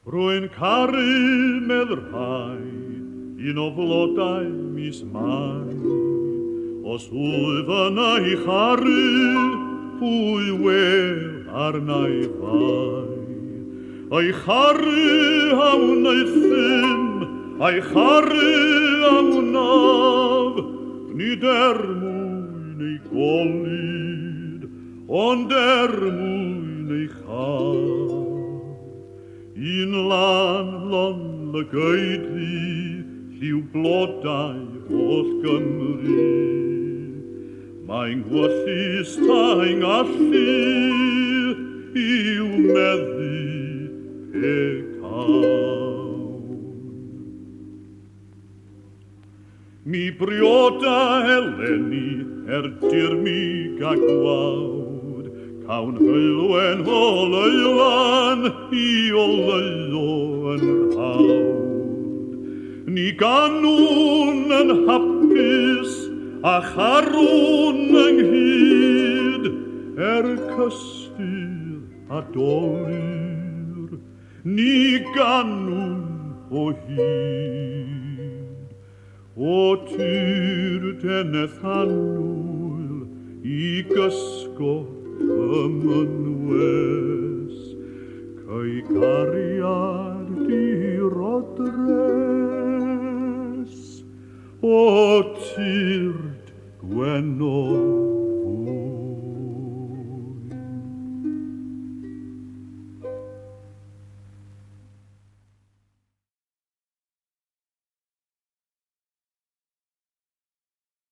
Rwy'n caru meddrai un o flodau mis Mai. Os wyf yna I charu, pwy wel arnau fai. Ai charu awn ei ffyn, ai charu awnaf, nid mwyn ei golyd, ond mwyn ei chaf. Un lan lon lygaiddi, lliw blodau oll Gymru. Mae'n gwyllus ta'n allu i'w meddu pe cawn. Mi brioda eleni dirmig a gwawd, cawn hylwen o leilan I oleuo yn rhawd. Ni ganwn yn hapus a charwn ynghyd cystyr a dolir. Ni ganwn o hyd. O tyr deneth annwyl I gysgo y mynwes, cai gariad di rodres. O tyrd gwenol